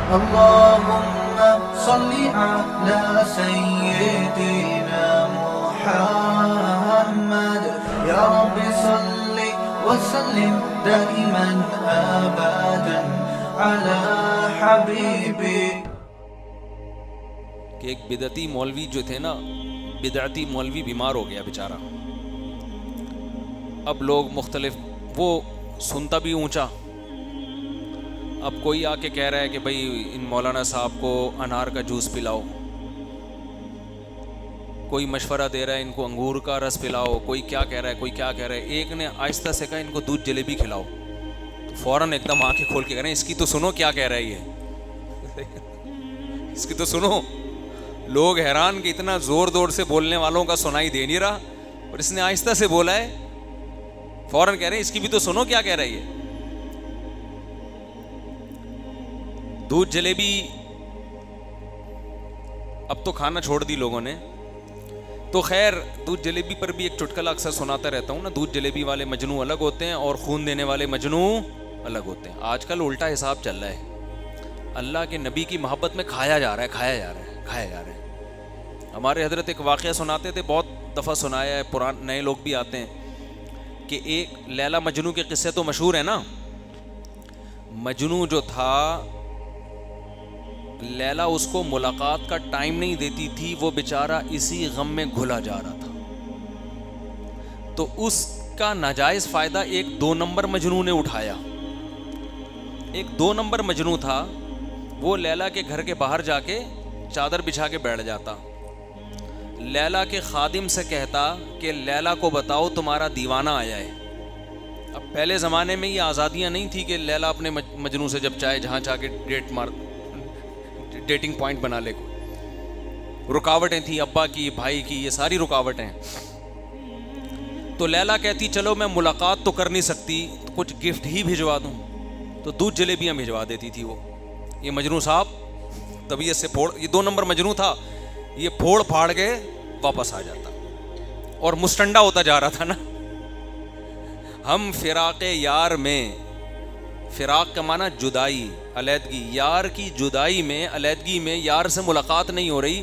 اللهم صل على سيدنا محمد يا رب صل وسلم دائما ابدا على حبيبي. کہ ایک بدعتی مولوی جو تھے نا، بدعتی مولوی بیمار ہو گیا بیچارہ. اب لوگ مختلف، وہ سنتا بھی اونچا. اب کوئی آ کے کہہ رہا ہے کہ بھائی ان مولانا صاحب کو انار کا جوس پلاؤ، کوئی مشورہ دے رہا ہے ان کو انگور کا رس پلاؤ، کوئی کیا کہہ رہا ہے، کوئی کیا کہہ رہا ہے. ایک نے آہستہ سے کہا ان کو دودھ جلیبی کھلاؤ، تو فوراً ایک دم آنکھیں کھول کے کہہ رہے ہیں اس کی تو سنو کیا کہہ رہا ہے یہ، اس کی تو سنو. لوگ حیران کہ اتنا زور زور سے بولنے والوں کا سنائی دے نہیں رہا، اور اس نے آہستہ سے بولا ہے. فوراً کہہ رہے ہیں اس کی بھی تو سنو کیا کہہ رہی ہے. دودھ جلیبی اب تو کھانا چھوڑ دی لوگوں نے. تو خیر دودھ جلیبی پر بھی ایک چٹکلا اکثر سناتا رہتا ہوں نا. دودھ جلیبی والے مجنو الگ ہوتے ہیں اور خون دینے والے مجنو الگ ہوتے ہیں. آج کل الٹا حساب چل رہا ہے. اللہ کے نبی کی محبت میں کھایا جا رہا ہے، کھایا جا رہا ہے، کھایا جا رہا ہے. ہمارے حضرت ایک واقعہ سناتے تھے، بہت دفعہ سنایا ہے، نئے لوگ بھی آتے ہیں، کہ ایک لیلا مجنو کے قصے تو مشہور ہیں نا. مجنو جو تھا، لیلا اس کو ملاقات کا ٹائم نہیں دیتی تھی، وہ بیچارہ اسی غم میں گھلا جا رہا تھا. تو اس کا ناجائز فائدہ ایک 2 نمبر مجنو نے اٹھایا. ایک 2 نمبر مجنو تھا، وہ لیلا کے گھر کے باہر جا کے چادر بچھا کے بیٹھ جاتا. لیلا کے خادم سے کہتا کہ لیلا کو بتاؤ تمہارا دیوانہ آیا ہے. اب پہلے زمانے میں یہ آزادیاں نہیں تھی کہ لیلا اپنے مجنو سے جب چاہے جہاں چاہ کے ڈیٹنگ پوائنٹ بنا لے. رکاوٹیں تھیں، ابا کی، بھائی کی، یہ ساری رکاوٹیں. تو لیلا کہتی چلو میں ملاقات تو کر نہیں سکتی، تو کچھ گفٹ ہی بھجوا دوں. تو دودھ جلیبیاں بھجوا دیتی تھی وہ. یہ مجنو صاحب طبیعت سے یہ 2 نمبر مجنو تھا، یہ پھوڑ پھاڑ کے واپس آ جاتا اور مستنڈا ہوتا جا رہا تھا نا. ہم فراق یار میں، فراق کا معنی جدائی، علیحدگی، یار کی جدائی میں، علیحدگی میں یار سے ملاقات نہیں ہو رہی.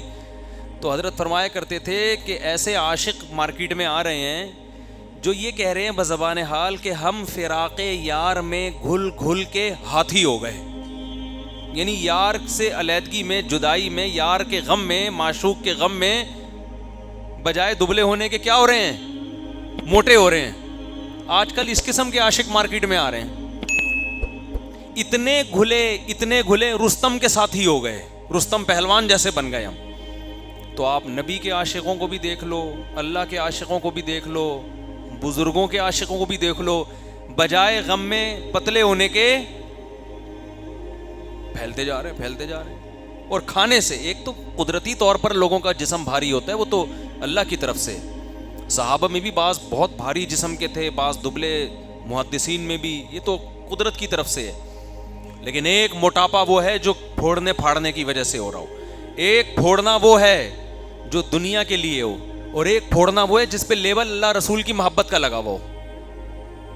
تو حضرت فرمایا کرتے تھے کہ ایسے عاشق مارکیٹ میں آ رہے ہیں جو یہ کہہ رہے ہیں بزبان حال کہ ہم فراق یار میں گھل گھل کے ہاتھی ہو گئے. یعنی یار سے علیحدگی میں، جدائی میں، یار کے غم میں، معشوق کے غم میں، بجائے دبلے ہونے کے کیا ہو رہے ہیں؟ موٹے ہو رہے ہیں. آج کل اس قسم کے عاشق مارکیٹ میں آ رہے ہیں. اتنے گھلے رستم کے ساتھی ہو گئے، رستم پہلوان جیسے بن گئے ہم. تو آپ نبی کے عاشقوں کو بھی دیکھ لو، اللہ کے عاشقوں کو بھی دیکھ لو، بزرگوں کے عاشقوں کو بھی دیکھ لو، بجائے غم میں پتلے ہونے کے پھیلتے جا رہے ہیں. اور کھانے سے، ایک تو قدرتی طور پر لوگوں کا جسم بھاری ہوتا ہے، وہ تو اللہ کی طرف سے. صحابہ میں بھی بعض بہت بھاری جسم کے تھے، بعض دبلے، محدثین میں بھی، یہ تو قدرت کی طرف سے ہے. لیکن ایک موٹاپا وہ ہے جو پھوڑنے پھاڑنے کی وجہ سے ہو رہا ہو. ایک پھوڑنا وہ ہے جو دنیا کے لیے ہو، اور ایک پھوڑنا وہ ہے جس پہ لیبل اللہ رسول کی محبت کا لگا ہوا ہو.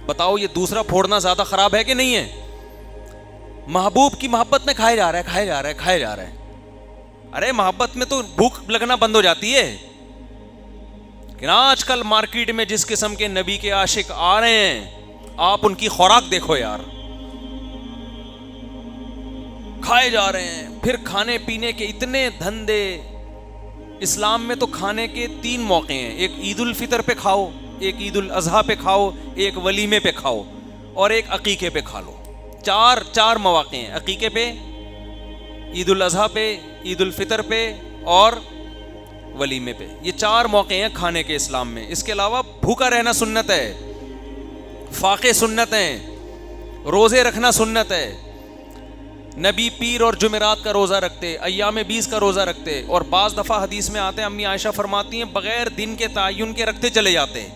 بتاؤ یہ دوسرا پھوڑنا زیادہ خراب ہے کہ نہیں ہے؟ محبوب کی محبت میں کھایا جا رہا ہے. ارے محبت میں تو بھوک لگنا بند ہو جاتی ہے. کہ آج کل مارکیٹ میں جس قسم کے نبی کے عاشق آ رہے ہیں، آپ ان کی خوراک دیکھو یار. کھائے جا رہے ہیں. پھر کھانے پینے کے اتنے دھندے. اسلام میں تو کھانے کے 3 موقع ہیں، ایک عید الفطر پہ کھاؤ، ایک عید الاضحیٰ پہ کھاؤ، ایک ولیمے پہ کھاؤ، اور ایک عقیقے پہ کھا لو. چار مواقع ہیں، عقیقے پہ، عید الاضحیٰ پہ، عید الفطر پہ، اور ولیمے پہ. یہ 4 موقع ہیں کھانے کے اسلام میں. اس کے علاوہ بھوکا رہنا سنت ہے، فاقے سنت ہیں، روزے رکھنا سنت ہے. نبی پیر اور جمعرات کا روزہ رکھتے، ایام 20 کا روزہ رکھتے، اور بعض دفعہ حدیث میں آتے ہیں، امی عائشہ فرماتی ہیں بغیر دن کے تعین کے رکھتے چلے جاتے.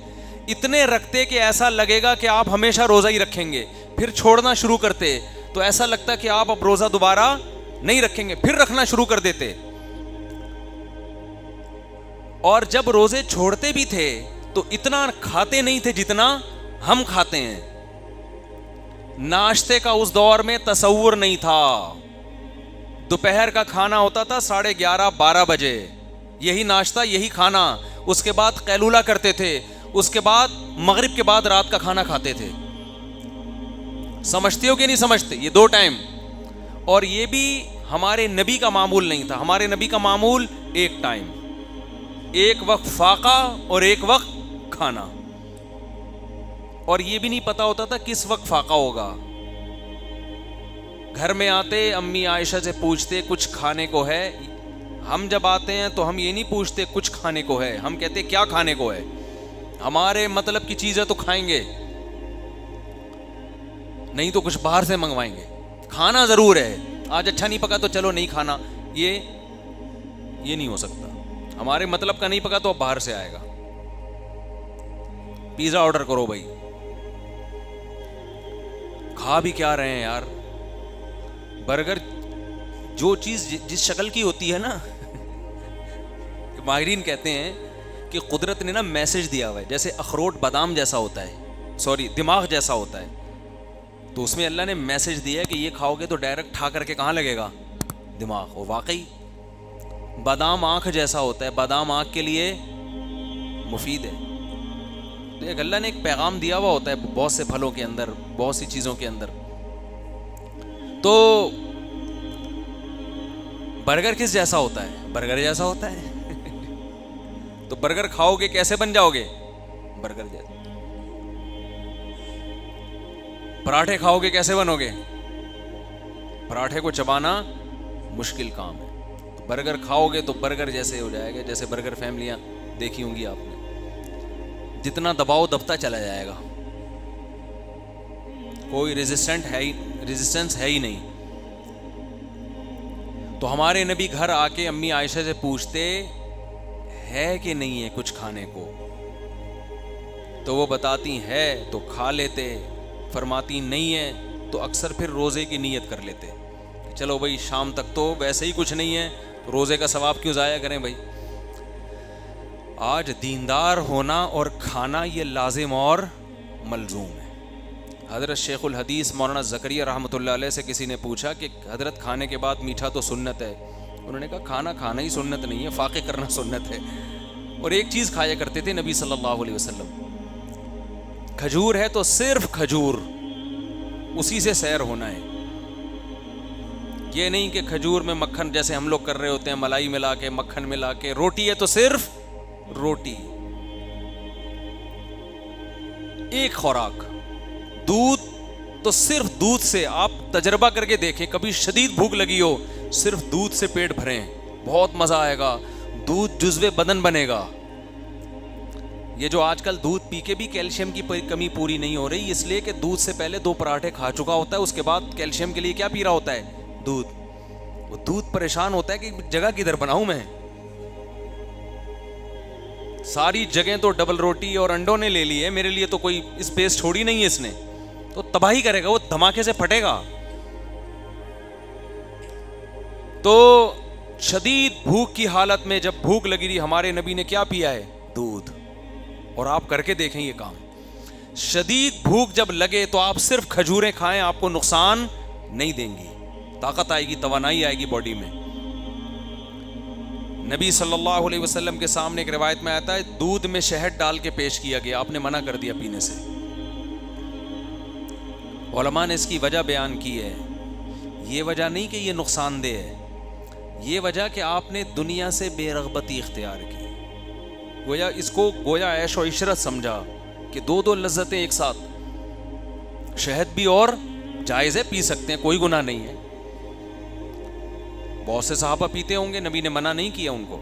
اتنے رکھتے کہ ایسا لگے گا کہ آپ ہمیشہ روزہ ہی رکھیں گے. پھر چھوڑنا شروع کرتے تو ایسا لگتا کہ آپ اب روزہ دوبارہ نہیں رکھیں گے، پھر رکھنا شروع کر دیتے. اور جب روزے چھوڑتے بھی تھے تو اتنا کھاتے نہیں تھے جتنا ہم کھاتے ہیں. ناشتے کا اس دور میں تصور نہیں تھا. دوپہر کا کھانا ہوتا تھا 11:30 12 بجے, یہی ناشتہ یہی کھانا, اس کے بعد قیلولہ کرتے تھے, اس کے بعد مغرب کے بعد رات کا کھانا کھاتے تھے. سمجھتے ہو کہ نہیں سمجھتے؟ یہ 2 ٹائم. اور یہ بھی ہمارے نبی کا معمول نہیں تھا. ہمارے نبی کا معمول 1 ٹائم, 1 وقت فاقہ اور 1 وقت کھانا. اور یہ بھی نہیں پتا ہوتا تھا کس وقت فاقہ ہوگا. گھر میں آتے امی عائشہ سے پوچھتے کچھ کھانے کو ہے. ہم جب آتے ہیں تو ہم یہ نہیں پوچھتے کچھ کھانے کو ہے, ہم کہتے کیا کھانے کو ہے, ہمارے مطلب کی چیزیں تو کھائیں گے, نہیں تو کچھ باہر سے منگوائیں گے. کھانا ضرور ہے, آج اچھا نہیں پکا تو چلو نہیں کھانا, یہ نہیں ہو سکتا. ہمارے مطلب کا نہیں پکا تو اب باہر سے آئے گا. پیزا آرڈر کرو بھائی. کھا بھی کیا رہے ہیں یار, برگر جو چیز جس شکل کی ہوتی ہے نا, ماہرین کہتے ہیں کہ قدرت نے نا میسج دیا ہوا ہے, جیسے اخروٹ بادام جیسا ہوتا ہے, دماغ جیسا ہوتا ہے, تو اس میں اللہ نے میسج دیا ہے کہ یہ کھاؤ گے تو ڈائریکٹ کھا کر کے کہاں لگے گا؟ دماغ. اور واقعی بادام آنکھ جیسا ہوتا ہے, بادام آنکھ کے لیے مفید ہے. تو ایک اللہ نے ایک پیغام دیا ہوا ہوتا ہے بہت سے پھلوں کے اندر, بہت سی چیزوں کے اندر. تو برگر کس جیسا ہوتا ہے؟ برگر جیسا ہوتا ہے. تو برگر کھاؤ گے کیسے بن جاؤ گے؟ برگر جیسا. پراٹھے کھاؤ گے کیسے بنو گے؟ پراٹھے کو چبانا مشکل کام ہے. تو برگر کھاؤ گے تو برگر جیسے ہو جائے گا, جیسے برگر فیملیاں دیکھی ہوں گی آپ نے, جتنا دباؤ دبتا چلا جائے گا, کوئی ریزسٹنس ہے ہی نہیں. تو ہمارے نبی گھر آ کے امی عائشہ سے پوچھتے ہے کہ نہیں ہے کچھ کھانے کو, تو وہ بتاتی ہے تو کھا لیتے, فرماتی نہیں ہے تو اکثر پھر روزے کی نیت کر لیتے. چلو بھائی شام تک تو ویسے ہی کچھ نہیں ہے, روزے کا ثواب کیوں ضائع کریں بھائی. آج دیندار ہونا اور کھانا یہ لازم اور ملزوم ہے. حضرت شیخ الحدیث مولانا زکریا رحمۃ اللہ علیہ سے کسی نے پوچھا کہ حضرت کھانے کے بعد میٹھا تو سنت ہے. انہوں نے کہا کھانا کھانا ہی سنت نہیں ہے, فاقے کرنا سنت ہے. اور ایک چیز کھایا کرتے تھے نبی صلی اللہ علیہ وسلم, کھجور ہے تو صرف کھجور, اسی سے سیر ہونا ہے. یہ نہیں کہ کھجور میں مکھن جیسے ہم لوگ کر رہے ہوتے ہیں, ملائی ملا کے مکھن ملا کے. روٹی ہے تو صرف روٹی, ایک خوراک. دودھ تو صرف دودھ سے. آپ تجربہ کر کے دیکھیں, کبھی شدید بھوک لگی ہو, صرف دودھ سے پیٹ بھریں, بہت مزہ آئے گا. دودھ جزو بدن بنے گا. یہ جو آج کل دودھ پی کے بھی کیلشیم کی کمی پوری نہیں ہو رہی, اس لیے کہ دودھ سے پہلے 2 پراٹھے کھا چکا ہوتا ہے, اس کے بعد کیلشیم کے لیے کیا پی رہا ہوتا ہے؟ دودھ. وہ دودھ پریشان ہوتا ہے کہ جگہ کدھر بناؤں میں, ساری جگہیں تو ڈبل روٹی اور انڈوں نے لے لی ہے, میرے لیے تو کوئی اسپیس چھوڑی نہیں ہے اس نے. تو تباہی کرے گا, وہ دھماکے سے پھٹے گا. تو شدید بھوک کی حالت میں جب بھوک لگی رہی, ہمارے نبی نے کیا پیا ہے؟ دودھ. اور آپ کر کے دیکھیں یہ کام. شدید بھوک جب لگے تو آپ صرف کھجوریں کھائیں, آپ کو نقصان نہیں دیں گی, طاقت آئے گی, توانائی آئے گی باڈی میں. نبی صلی اللہ علیہ وسلم کے سامنے ایک روایت میں آتا ہے دودھ میں شہد ڈال کے پیش کیا گیا, آپ نے منع کر دیا پینے سے. علماء نے اس کی وجہ بیان کی ہے. یہ وجہ نہیں کہ یہ نقصان دہ ہے, یہ وجہ کہ آپ نے دنیا سے بے رغبتی اختیار کی, گویا اس کو گویا عیش و عشرت سمجھا کہ 2 لذتیں ایک ساتھ. شہد بھی اور جائز ہے, پی سکتے ہیں, کوئی گناہ نہیں ہے. بہت سے صحابہ پیتے ہوں گے, نبی نے منع نہیں کیا ان کو,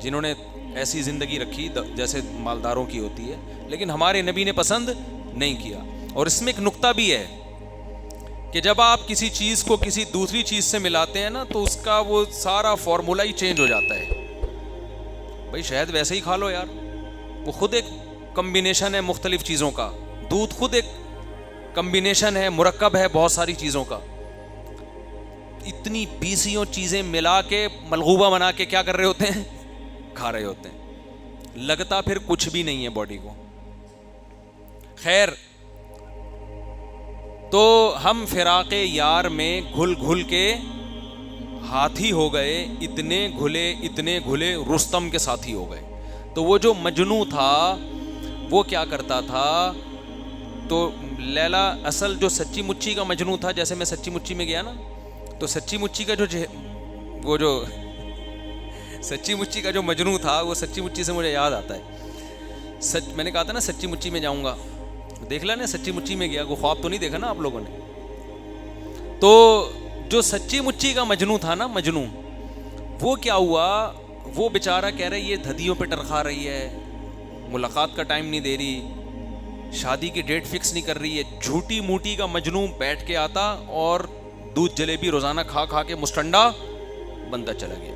جنہوں نے ایسی زندگی رکھی جیسے مالداروں کی ہوتی ہے, لیکن ہمارے نبی نے پسند نہیں کیا. اور اس میں ایک نقطہ بھی ہے کہ جب آپ کسی چیز کو کسی دوسری چیز سے ملاتے ہیں نا, تو اس کا وہ سارا فارمولا ہی چینج ہو جاتا ہے. بھائی شہد ویسے ہی کھا لو یار, وہ خود ایک کمبینیشن ہے مختلف چیزوں کا. دودھ خود ایک کمبینیشن ہے, مرکب ہے بہت ساری چیزوں کا. اتنی 20 چیزیں ملا کے ملغوبہ بنا کے کیا کر رہے ہوتے ہیں؟ کھا رہے ہوتے ہیں. لگتا پھر کچھ بھی نہیں ہے باڈی کو. خیر, تو ہم فراق یار میں گھل گھل کے ہاتھی ہو گئے، اتنے گھلے رستم کے ساتھی ہو گئے. تو وہ جو مجنوں تھا وہ کیا کرتا تھا، تو لیلا اصل جو سچی مچی کا مجنوں تھا، جیسے میں سچی مچی میں گیا نا، تو سچی مچی کا جو سچی مچی کا جو مجنوں تھا، وہ سچی مچی سے مجھے یاد آتا ہے. میں نے کہا تھا نا سچی مچی میں جاؤں گا، دیکھ لا نا سچی مچی میں گیا، وہ خواب تو نہیں دیکھا نا آپ لوگوں نے. تو جو سچی مچی کا مجنوں تھا نا، مجنوں، وہ کیا ہوا، وہ بیچارہ کہہ رہے یہ دھدیوں پہ ٹرخا رہی ہے، ملاقات کا ٹائم نہیں دے رہی، شادی کی ڈیٹ فکس نہیں کر رہی ہے. جھوٹی موٹی کا مجنوں بیٹھ کے آتا اور دودھ جلیبی روزانہ کھا کھا کے مسٹنڈا بنتا چلا گیا.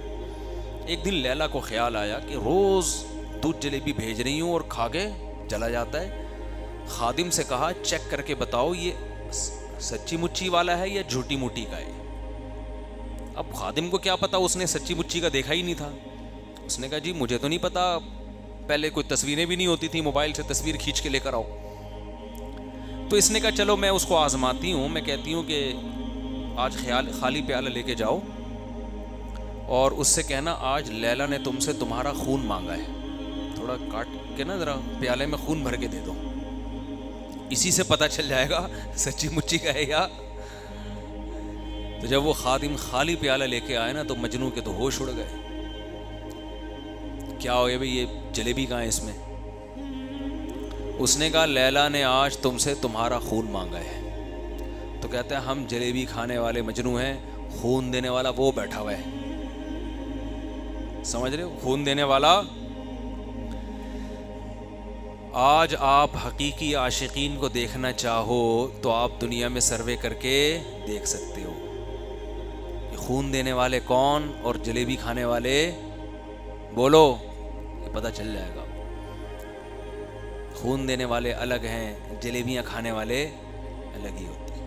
ایک دن لیلا کو خیال آیا کہ روز دودھ جلیبی بھیج رہی ہوں اور کھا کے چلا جاتا ہے. خادم سے کہا چیک کر کے بتاؤ یہ سچی مچی والا ہے یا جھوٹی موٹی کا ہے. اب خادم کو کیا پتا، اس نے سچی مچی کا دیکھا ہی نہیں تھا. اس نے کہا جی مجھے تو نہیں پتا، پہلے کوئی تصویریں بھی نہیں ہوتی تھی، موبائل سے تصویر کھینچ کے لے کر آؤ. تو اس نے کہا چلو میں اس کو آزماتی ہوں، میں کہتی ہوں کہ آج خالی پیالہ لے کے جاؤ اور اس سے کہنا آج لیلا نے تم سے تمہارا خون مانگا ہے، تھوڑا کاٹ کے نا ذرا پیالے میں خون بھر کے دے دو، اسی سے پتہ چل جائے گا سچی مچی کا ہے یا. تو جب وہ خادم خالی پیالہ لے کے آئے نا تو مجنوں کے تو ہوش اڑ گئے. کیا ہو گیا بھئی، یہ جلیبی کہاں ہے اس میں؟ اس نے کہا لیلا نے آج تم سے تمہارا خون مانگا ہے. تو کہتے ہیں ہم جلیبی کھانے والے مجنوں ہیں، خون دینے والا وہ بیٹھا ہوا ہے. سمجھ رہے ہو، خون دینے والا. آج آپ حقیقی عاشقین کو دیکھنا چاہو تو آپ دنیا میں سروے کر کے دیکھ سکتے ہو کہ خون دینے والے کون اور جلیبی کھانے والے، بولو، یہ پتہ چل جائے گا. خون دینے والے الگ ہیں، جلیبیاں کھانے والے الگ ہی ہوتے ہیں.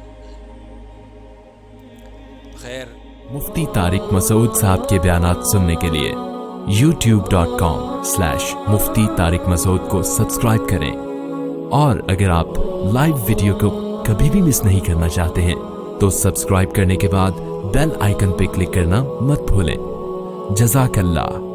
خیر، مفتی طارق مسعود صاحب کے بیانات سننے کے لیے youtube.com/مفتی طارق مسعود کو سبسکرائب کریں، اور اگر آپ لائیو ویڈیو کو کبھی بھی مس نہیں کرنا چاہتے ہیں تو سبسکرائب کرنے کے بعد بیل آئیکن پہ کلک کرنا مت بھولیں. جزاک اللہ.